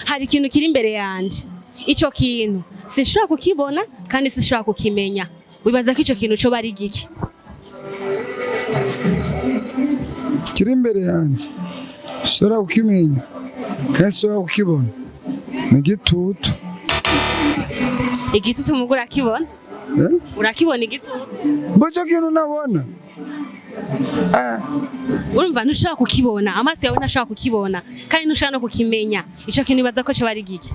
hari ikintu kiri imbere yanje, ico kintu sinshobora kukibona kandi sinshobora kukimenya. Wibaza ko ico kintu cyo bari giki? Kiri imbere yanje sinshobora kukimenya kandi sinshobora kukibona. Ni igitutu. Igitutu umugura akibona? Urakibona igitutu? Bojo kintu nabona. Urumva ntushaka kukibona, amaso yawe ntashaka kukibona kandi ntushaka no kukimenya. Ico kintu bibaza ko cyo bari giki?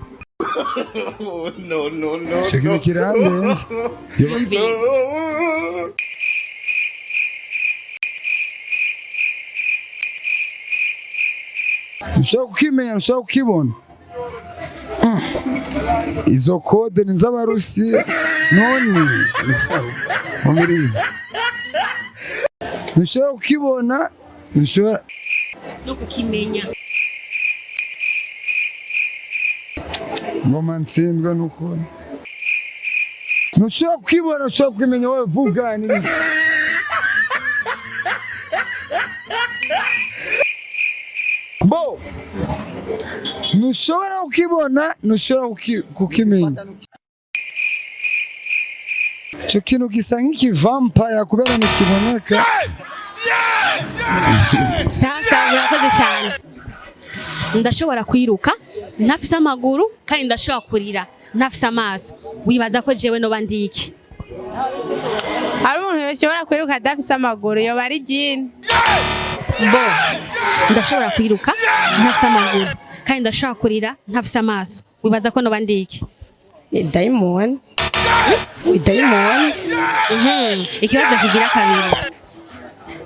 No. Chekino kirandenze. Ntushaka kukimenya, ntushaka kukibona. Izo kode ni z'abarusi none. Umiriza. Ntushaka kukibona, ntushaka no kukimenya. Ngoma ntsindwa nuko. Ntushaka kukibona, ntushaka kukimenya, wowe vuga ni. Bo. Ntushobora kukibona, ntushobora kukimenya. Cyo kintu gisa nk'ikivampire kubera nikiboneka. Sasa urakoze cyane. Ndashobora kwiruka ntafise amaguru kandi ndashobora kurira ntafise amaso. Wibaza ko jewe no bandiki? Hari umuntu yoshobora kwiruka adafise amaguru yo bari jini. Bo ndashobora kwiruka ntafise amaguru kandi ndashobora kurira ntafise amaso. Wibaza ko no bandiki? Diamond. Ikibazo kigira kabiri.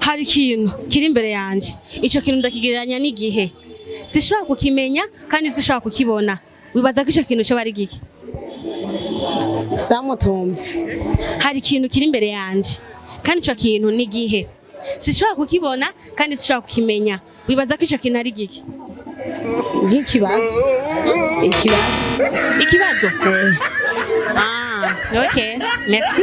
Hari ikintu kiri imbere yanje, ico kintu ndakigereranya n'igihe. Sishobora kukimenya kandi sishobora kukibona. Wibaza ko ico kintu cyo bari giki? Samutumve. Hari ikintu kiri imbere yanje kandi ico kintu n'igihe. Sishobora kukibona kandi sishobora kukimenya. Wibaza ko ico kintu ari giki? Nk'ikibazo. Ikibazo? Okay. Merci.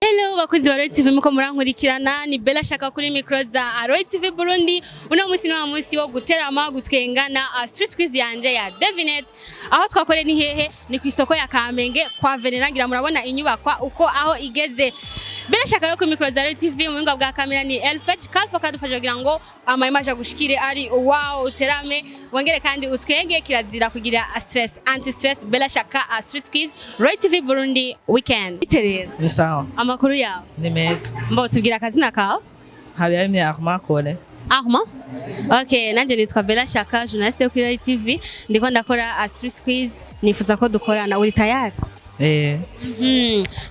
Hello bakunzi ba Roy TV muko murankurikirana, ni Bella Shaka kuri micro za Roy TV Burundi. Uno munsi ni wa munsi wo guterama gutwengana street quiz yanje ya Devinet. Aho twakore ni hehe? Ni ku isoko ya Kamenge kwa Venerangira. Murabona inyubakwa uko aho igeze. Bella Shaka kuri micro za Roy TV, muhinga bwa kamera ni Elfetch Kalfa kadufasha kugira ngo amayimaje gushikire ari wow uterame wongere kandi utwenge kirazira kugira stress anti stress. Bella Shaka street quiz Roy TV Burundi weekend. Iterera. Ni sawa. Amakuru yawe? Ni meza. Mbo tubwira akazina kawe? Habiyaremye Armand Kole. Armand? Okay, nanje nitwa Bella Shaka, journaliste kuri Roy TV. Ndiko ndakora street quiz, nifuza ko dukorana. Uri tayari?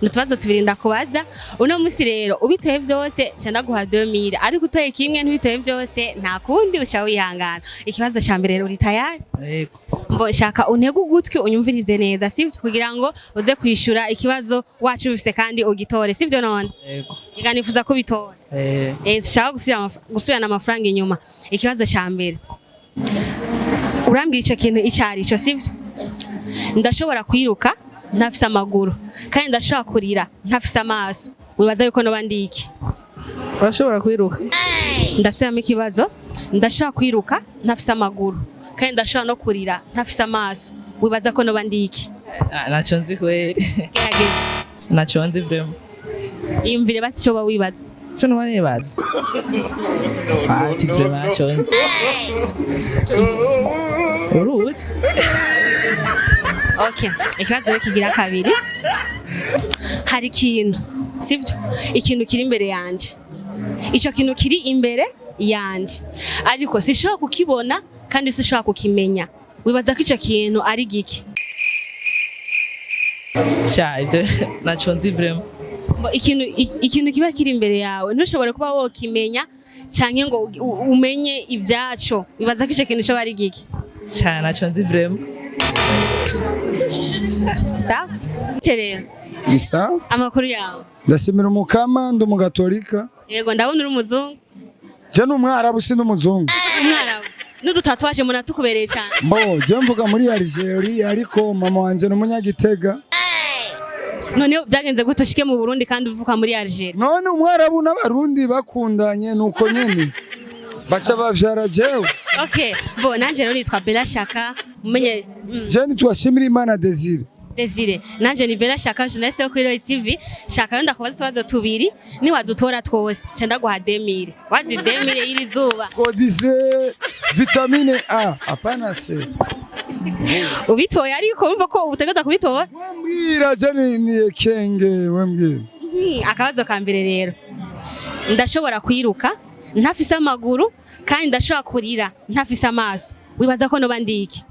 Nutubazo tubiri ndakubaza. Uno munsi rero ubitoye vyose cyanda guha 2000, ariko utoye kimwe ntubitoye byose nta kundi uca wihangana. Ikibazo ca mbere rero uri tayari? Yego. Mbo shaka untege ugutwi unyumvirize neza sivyo kugira ngo uze kwishura ikibazo wacu bifise kandi ugitore sivyo none? Yego. Iganifuza ko bitora. Shaka gusubirana amafaranga inyuma. Ikibazo ca mbere. Urambwira ico kintu icari ico sivyo? Ndashobora kwiruka ntafise amaguru kandi ndashobora kurira ntafise amaso. Wibaza yuko no bandiki? Urashobora kwiruka? Ndasubiramo ikibazo. Ndashobora kwiruka ntafise amaguru kandi ndashobora no kurira ntafise amaso. Wibaza ko no bandiki? Naco nzi kweli. Gerageza. Naco nzi vraiment. Iyumvire basi cyo wibaza. Cyo no nibaza. Ati vraiment naco nzi. Uruzi? Okay, ikibazo kigira kabiri. Hari ikintu sivyo? Ikintu kiri imbere yanje. Ico kintu kiri imbere yanje. Ariko sishobora kukibona kandi sishobora kukimenya. Wibaza ko ico kintu ari giki? Shaje, naco nzi vraiment. Ikintu kiba kiri imbere yawe ntushobora kuba wokimenya canke ngo umenye ivyaco. Wibaza ko ico kintu cyo ari giki? Cyane naco nzi vraiment. Sawa? Terera. Bisa? Amakuru yawe? Ndasimira umukama ndo mugatolika. Yego ndabona uri umuzungu. Je n'umwarabu si n'umuzungu. Umwarabu. N'udutatuwaje muna tukubereye cyane. Mbo je mvuga muri Algeria ariko mama wanje n'umunyagitega. none byagenze gute ushike mu Burundi kandi uvuka muri Algeria? none umwarabu n'abarundi bakundanye nuko nyene baca bavyara jewe. Okay, bo nanje rero nitwa Bella Shaka umenye Je nitwashimira Imana Desire. Desire nanje ni Bella Shaka journaliste yo kuri Roy TV. Shaka rero ndakubaza ikibazo tubiri ni wadutora twose ca ndaguha 2000 wazi 2000 iri zuba Kodise vitamine A hapana C. ubitoye ariko urumva ko ubutegeza kubitora. Wambwira je ni kenge wambwira. Akabazo ka mbere rero ndashobora kwiruka ntafise amaguru kandi ndashobora kurira ntafise amaso, wibaza ko noba ndiki?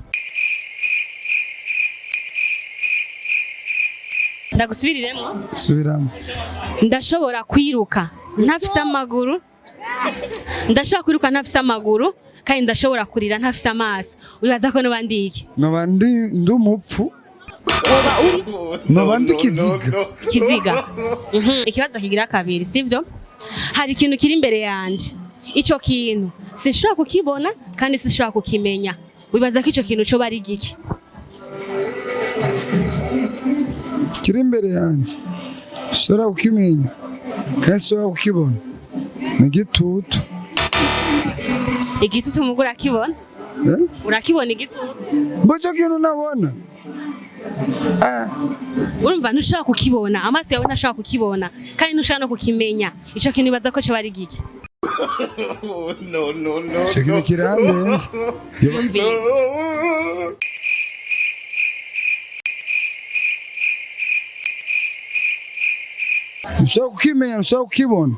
Ndagusubiriremo. Subiramo. Ndashobora kwiruka ntafise amaguru, ndashobora kwiruka ntafise amaguru kandi ndashobora kurira ntafise amaso, wibaza ko noba ndiki? Noba ndi umupfu. Woba uri Noba ndi kiziga. kiziga. Ikibazo kigira kabiri sivyo? Hari ikintu kiri imbere yanje, ico kintu sinshobora kukibona kandi sinshobora kukimenya, wibaza ko ico kintu cyo bari giki? Kiri imbere yanje shobora kukimenya kandi shobora kukibona ni igitutu. Igitutu umugura akibona? Urakibona igitutu? Mboco kintu nabona. Urumva ntushobora kukibona, amaso yawe ntashobora kukibona kandi ntushobora no kukimenya, ico kintu bibaza ko cyo bari giki? No. Ico kintu kirandenze. Ntushobora kukimenya, ntushobora kukibona.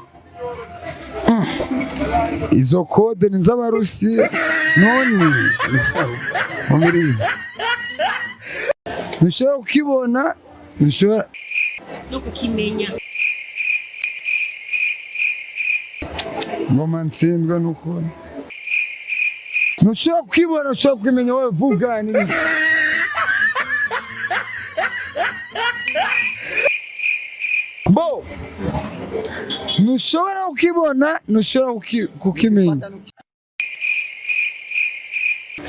Izo kode ni z'abarusi none umiriza. Ntushobora kukibona, ntushobora no kukimenya. ngoma ntsindwa n'ukuri. Ntushobora kukibona, ntushobora kukimenya, wowe vuga ni bo. Ntushobora kukibona, ntushobora kukimenya.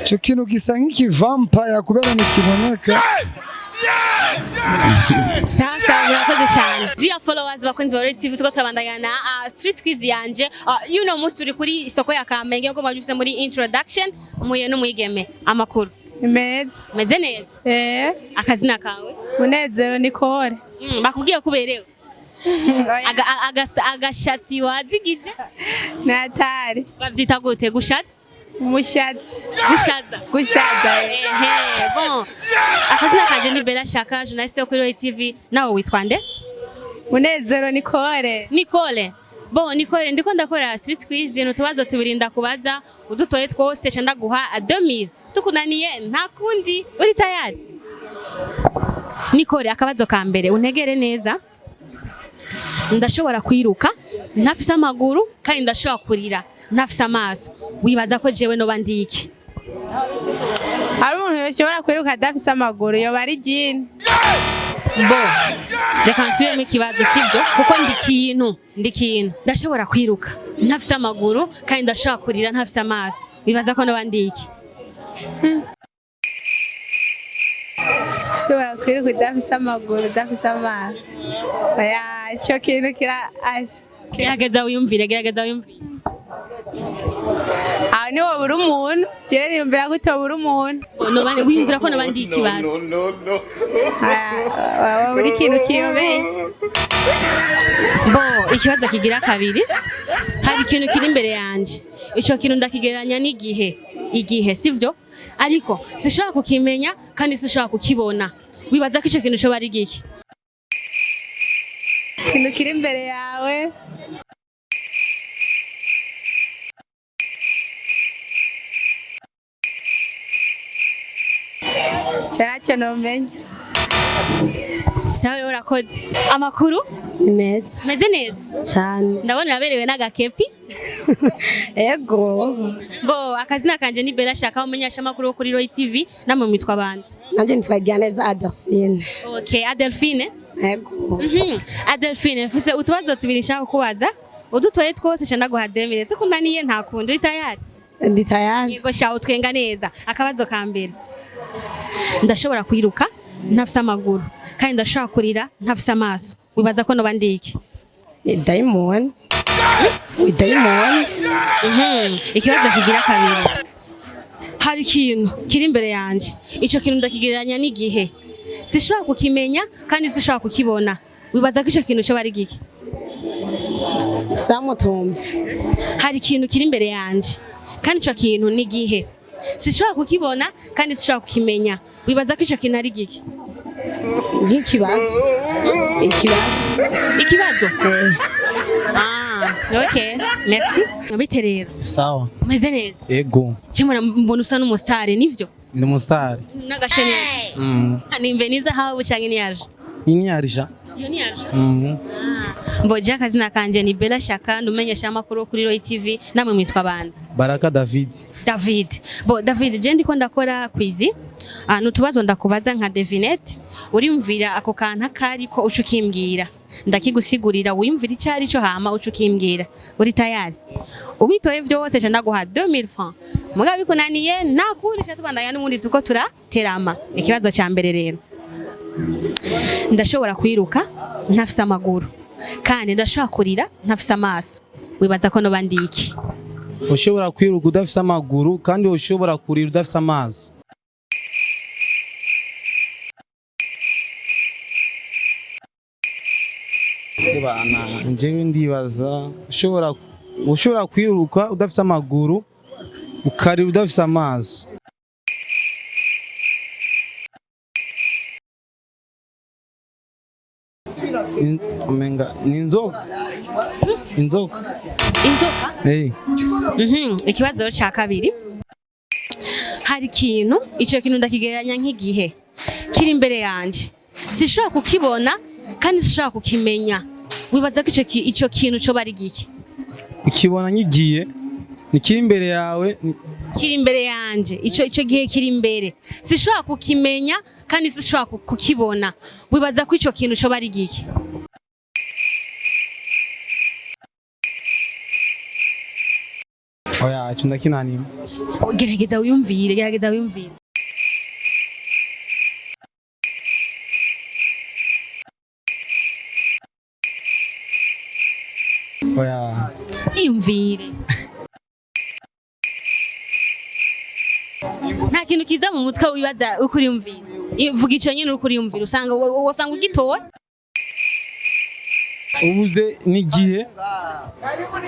Ico kintu gisa nk'ikivampire kubera nikiboneka. Sasa murakoze cyane. Dear followers bakunzi ba Roy TV, tuko turabandanya na street quiz yanje. You know musi turi kuri isoko ya Kamenge ngo mwabyuse muri introduction umuye n'umwigeme. Amakuru Imeze. meze neza? Akazina kawe? Munezero Nicole. Bakubwiye kuberewe? Agashatsi wazigije? Natari. Bavyita gute? Gushatsi? Umushatsi. Gushaza. Bon. Akazina kanje ni Bella Shaka, journaliste yo kuri Roy TV. Nawe witwa nde? Munezero Nicole. Nicole. Bon, Nicole ndiko ndakora street quiz, n'utubazo tubiri ndakubaza, udutoye twose ca ndaguha 2000. Tukunaniye nta kundi, uri tayari? Nicole, akabazo ka mbere untegere neza. Ndashobora kwiruka ntafise amaguru kandi ndashobora kurira ntafise amaso, wibaza ko jewe noba ndiki? Hari umuntu yoshobora kwiruka adafise amaguru, yoba ari jini. Bo, reka nsubiremo ikibazo sibyo, kuko ndi ikintu. Ndashobora kwiruka ntafise amaguru kandi ndashobora kurira ntafise amaso, wibaza ko noba ndiki? Shobora kwiruka udafise amaguru, udafise amaso. Oya, ico kintu kirashe. Gerageza wiyumvire. Aho ni wowe uri umuntu, jewe niyumvira ko utobura umuntu. Wiyumvira ko noba ndi ikibazo? Wowe uri ikintu kiyobeye. Bo, ikibazo kigira kabiri. Hari ikintu kiri imbere yanje, ico kintu ndakigereranya n'igihe sivyo? Ariko sinshobora kukimenya kandi sinshobora kukibona, wibaza ko ico kintu cyo bari giki? Ikintu kiri imbere yawe. Cyacu nomenya. Sawa urakoze. Amakuru? Meze. Meze neza? Cyane. Ndabona yaberewe n'agakepi. Ego. Bo, akazina kanje ni Bella Shaka, umunyasha makuru kuri Roy TV, namwe mwitwa bande? Nanje nitwa Gianeza Adelphine. Okay, Adelphine. Ego. Adelphine, mfise utubazo tubiri nshaka kubaza. Udutoye twose ca ndaguha 2000. Tukunaniye nta kundi, uri tayari? Ndi tayari. Yego sha utwenga neza. Akabazo ka mbere. Ndashobora kwiruka ntafise amaguru kandi ndashobora kurira ntafise amaso wibaza ko noba ndiki? Diamond. Diamond. Ikibazo kigira kabiri, hari ikintu kiri imbere yanje, ico kintu ndakigereranya n'igihe, sishobora kukimenya kandi sishobora kukibona, wibaza ko ico kintu cyo bari giki? Samutumve. Hari ikintu kiri imbere yanje kandi ico kintu n'igihe, sishobora kukibona kandi sishobora kukimenya, wibaza ko ico kintu ari giki? Nk'ikibazo. Ikibazo? Okay, merci. Nabite rero. Sawa. Umeze neza? Ego. Cyemura mbona usa n'umusitari nivyo? Ndi umusitari. N'agasheni. Nimbe niza hawe canke niyaje? Inyarisha. Iyo niyaje? Mboje akazina kanje ni Bella Shaka, ndumenyesha amakuru kuri Roy TV, namwe mwitwa bande? Baraka David. David, je ndiko ndakora quiz. Nutubazo ndakubaza nka devinette, urimvira ako kantu kari ko ucukimbwira. Ndakigusigurira wimvira icari cyo hama ucukimbwira. Uri tayari? Ubitoye vyose je ndaguha 2000 francs. Mugabe bikunaniye nakurisha tubandanya n'umundi tuko turaterama. Ikibazo ca mbere rero. Ndashobora kwiruka ntafise amaguru kandi ndashobora kurira ntafise amaso. Wibaza ko noba ndiki? Ushobora kwiruka udafise amaguru kandi ushobora kurira udafise amaso. Bana njewe ndibaza ushobora kwiruka udafise amaguru ukarira udafise amaso. Omenga ni inzoka. Ikibazo ca kabiri, hari ikintu, ico kintu ndakigereranya nk'igihe kiri imbere yanje, sishobora kukibona kandi sishobora kukimenya, wibaza ko ico kintu cyo bari giki? Ukibona nkigiye nikiri imbere yawe, kiri imbere yanje, ico gihe kiri imbere, sishobora kukimenya kandi sishobora kukibona, wibaza ko ico kintu cyo bari giki? Oya, ico ndakinanima. Gerageza wiyumvire. Oya. Iyumvire. Nta kintu kiza mu mutwe wibaza uko uriyumvira. Vuga ico nyene uko uriyumvira, usanga ugitoye. Ubuze n'igihe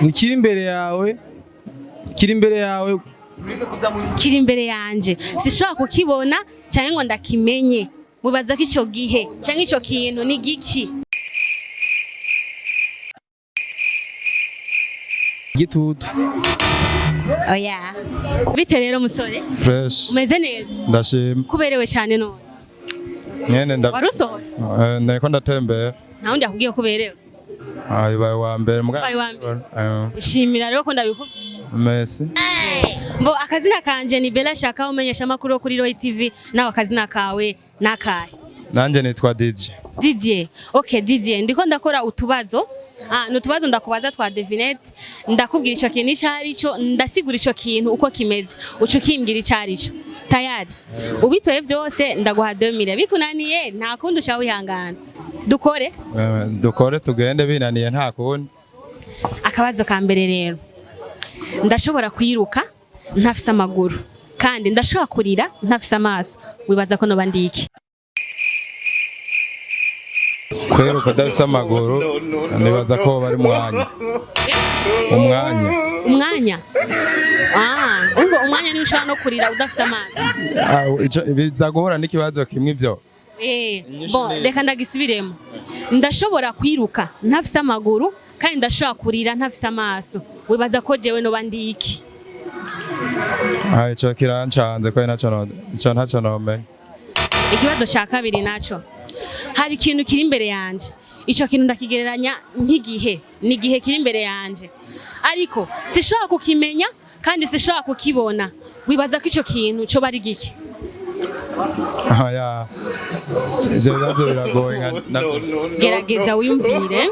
nikiri imbere yawe, kiri imbere yanje, sishobora kukibona cyangwa ngo ndakimenye, wibaza ko ico gihe cyangwa ico kintu ni giki? Gitutu. Oya. Bite rero musore? Fresh. Umeze neza? Ndashima. Kuberewe cyane none. Nyene Warusohotse? Ndiko ndatembera. Naho ndakubwiye kuberewe. Ibaye wa mbere Shimira rero ko ndabikubwiye. Merci. Mbo akazina kanje ni Bella Shaka, umenyesha amakuru kuri Roy TV, nawe akazina kawe nakaye? Nanje nitwa Didier. Okay Didier, ndiko ndakora utubazo. Nutubazo ndakubaza twa devinette, ndakubwira ico kintu icari cyo, ndasigura ico kintu uko kimeze, uco kimbwira icari cyo. Tayari? Ubitoye vyose ndaguha 2000. Bikunaniye nta kundi uca wihangana. Dukore tugende, binaniye nta kundi. Akabazo ka mbere rero. Ndashobora kwiruka ntafise amaguru kandi ndashobora kurira ntafise amaso, wibaza ko noba ndiki? Kwiruka udafise amaguru nibaza ko bari umwanya. Umva umwanya ni ushobora no kurira udafise amaso. Biza guhura n'ikibazo kimwe ivyo. Reka ndagisubiremo. Ndashobora kwiruka ntafise amaguru kandi ndashobora kurira ntafise amaso, wibaza ko jewe noba ndiki? Ico kirancanze ko ntaco nomenya. Ikibazo ca kabiri naco, hari ikintu kiri imbere yanje, ico kintu ndakigereranya nk'igihe, ni igihe kiri imbere yanje, ariko sishobora kukimenya kandi sishobora kukibona, wibaza ko ico kintu cyo bari giki? Ivyo bibazo biragoye gerageza wiyumvire.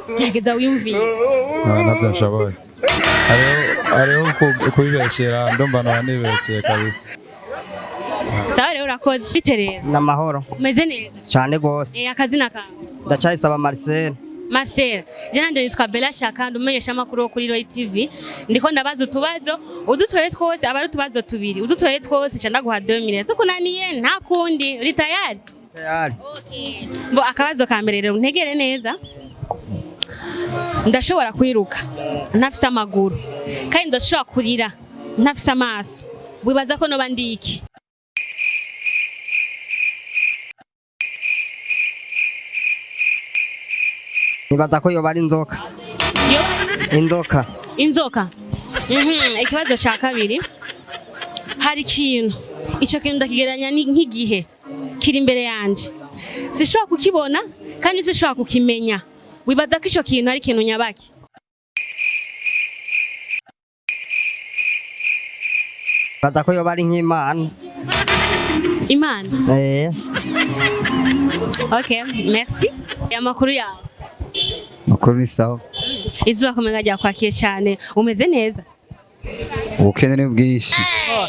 Navyo nshoboye. Hariho kubibeshera, ndomba nibesheye kabisa. Sawa rero urakoze bite rero Namahoro umeze neza cyane gose. akazina kawe Ndacayisaba Marcel. Marcel jana ndio nitwa Bella Shaka ndumenyesha makuru kuri Roy TV ndiko ndabaza utubazo udutwere twose abari utubazo tubiri udutwere twose cyanda guha 2000 tukunaniye nta kundi uri tayari Tayari. okay bo akabazo ka mbere rero ntegere neza ndashobora kwiruka ntafise amaguru kandi ndashobora kurira ntafise amaso wibaza ko noba ndiki Nibaza ko yoba ari inzoka. Inzoka. Inzoka. Ikibazo cya kabiri hari ikintu icyo kintu ndakigereranya nk'igihe kiri imbere yanje sishobora kukibona kandi sishobora kukimenya wibaza ko icyo kintu ari ikintu nyabaki Nibaza ko yoba ari nk'Imana. Imana Okay merci amakuru yawe Makuru ni sawa. izuba komega rya kwakiye cyane umeze neza Ubukene ni bwishi.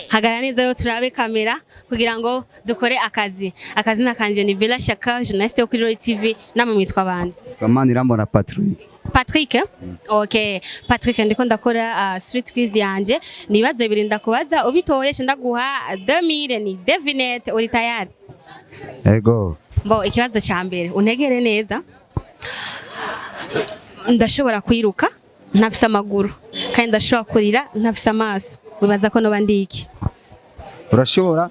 hagara neza yo turabe kamera kugira ngo dukore akazi nakanje ni Bella Shaka journaliste yo kuri Roy TV namwe mwitwa bande Kamani irambona Patrick. Patrick okay Patrick ndiko ndakora street quiz yanje nibazo bibiri ndakubaza ubitoye ndaguha 2000 ni definite uri tayari Ego. Bo ikibazo cya mbere untegere neza ndashobora kwiruka ntafise amaguru kandi ndashobora kurira ntafise amaso wibaza ko noba ndiki Urashobora?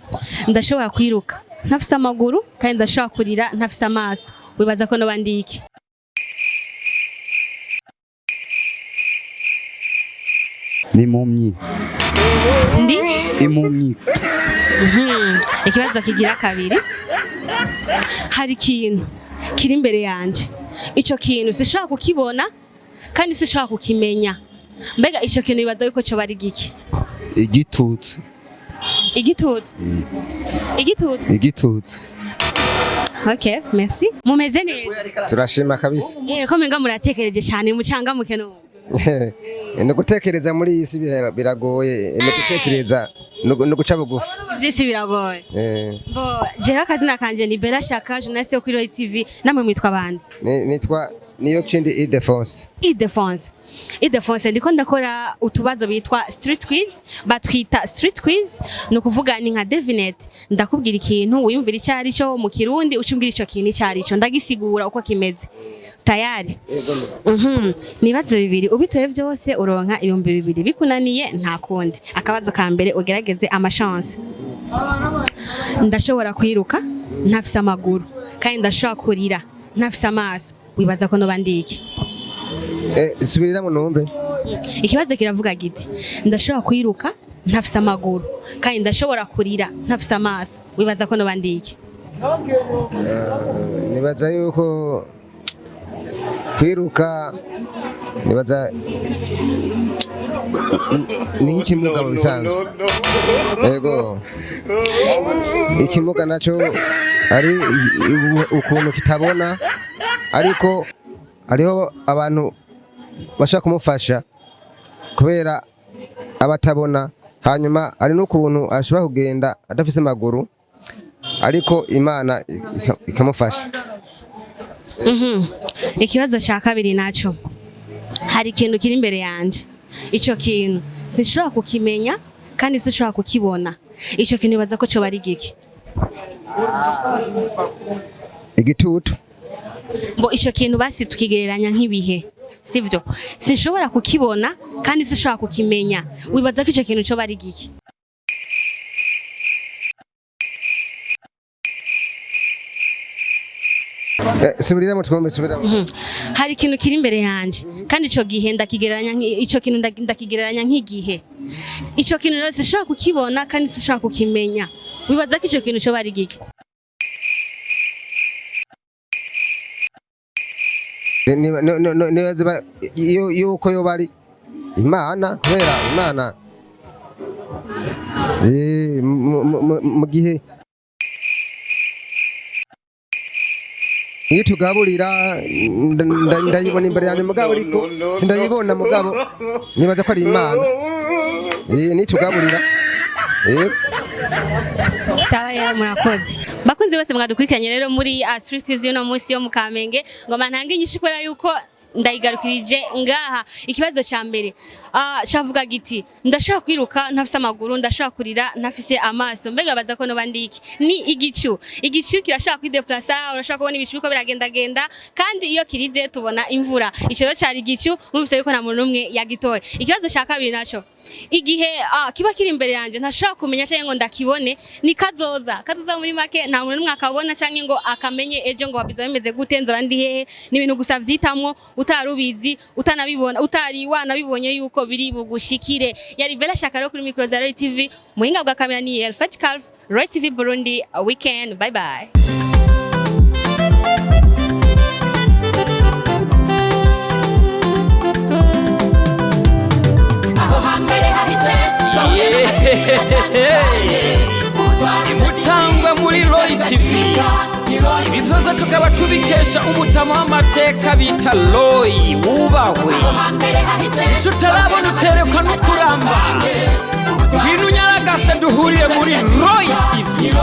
ndashobora kwiruka ntafise amaguru kandi ndashobora kurira ntafise amaso wibaza ko noba ndiki Ni mumyi. ndi Imumyi. ikibazo kigira kabiri hari ikintu kiri imbere yanje icyo kintu sishobora kukibona kandi sishobora kukimenya mbega icyo kintu bibaza yuko cyo bari giki Igitutu. igitutu Igitutu. Okay merci mumeze neza Turashima kabisa. ko menga muratekereje cyane mucanga mukeno No gutekereza muri iyi si biragoye, no gutekereza no guca bugufi. byisi biragoye bo jewe akazina kanje ni Bella Shaka journaliste yo kuri Roy TV namwe mwitwa bande Nitwa niyo kindi Ildefonse. Ildefonse ndiko ndakora utubazo bitwa street quiz batwita street quiz no kuvuga ni nka definite ndakubwira ikintu wiyumvira icyari cyo mu kirundi ucumbwira ico kintu icyari cyo ndagisigura uko kimeze tayari nibazo bibiri ubitoye byose uronka 2000 bikunaniye nta kundi akabazo ka mbere ugerageze amachance ndashobora kwiruka ntafise amaguru kandi ndashobora kurira ntafise amaso wibaza ko noba ndiki Subirira mu numbe. Ikibazo kiravuga giti ndashobora kwiruka ntafise amaguru kandi ndashobora kurira ntafise amaso wibaza ko noba ndiki Nibaza yuko kwiruka nibaza ni ikimuga mu bisanzwe. Yego. Ikimuga naco ari ukuntu kitabona ariko hariho abantu bashaka kumufasha kubera abatabona hanyuma ari n'ukuntu ashobora kugenda adafise amaguru ariko Imana ikamufasha. Ikibazo cya kabiri naco hari ikintu kiri imbere yanje icyo kintu sinshobora kukimenya kandi sinshobora kukibona icyo kintu baza ko cyo bari giki Igitutu. Bo icyo kintu basi tukigereranya nk'ibihe sivyo sinshobora kukibona kandi sinshobora kukimenya wibaza ko icyo kintu cyo bari giki Subirira mu twombe subirira. hari ikintu kiri imbere yanje kandi icyo gihe ndakigereranya icyo kintu ndakigereranya nk'igihe icyo kintu rero sinshobora kukibona kandi sinshobora kukimenya wibaza ko icyo kintu cyo bari giki Nibaza yuko yo bari Imana kubera Imana mu gihe iyo tugaburira ndayibona imbere yanjye mugabo ariko sindayibona mugabo nibaza ko ari Imana ni tugaburira sawa ya murakoze bakunzi bose mwadukurikiranye rero muri Street Quiz y'uno munsi yo mu Kamenge ngo mantange inyishu kubera yuko ndayigarukirije ngaha. Ikibazo ca mbere cavuga giti ndashaka kwiruka ntafise amaguru, ndashaka kurira ntafise amaso, mbega baza ko no bandiki ni igicu kirashaka kwideplasa, urashaka kubona ibicu biko biragenda kandi iyo kirize tubona imvura. Ico rero cari igicu, muvise yuko nta muntu numwe yagitoye. Ikibazo ca kabiri naco igihe kiba kiri imbere yanje ntashaka kumenya cyangwa ngo ndakibone ni kazoza muri make nta muntu numwe akabona cyangwa ngo akamenye ejo ngo wabizo bimeze gute nzora ndi hehe, ni ibintu gusa vyitamwo utarubizi utanabibona utari wanabibonye yuko biri bugushikire. Yari Bella Shaka rero kuri micro za Roy TV, muhinga bwa kamera ni Elfach Calf, Roy TV Burundi, a weekend, bye bye. Mutangwa muri Roy TV, ibizoza tukaba tubikesha umutama w'amateka bita Roy wubahwe. Ico utarabona uterekwa no kuramba, ibintu nyaragase duhuriye muri Roy TV.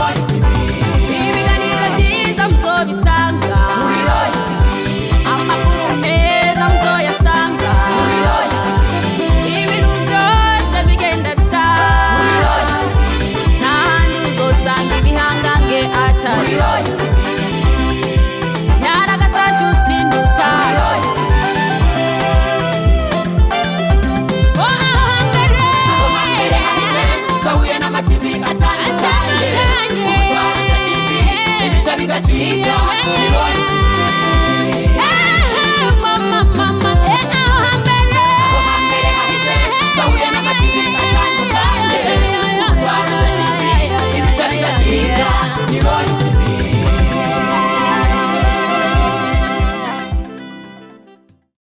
Ibiganiro byiza muzobisanga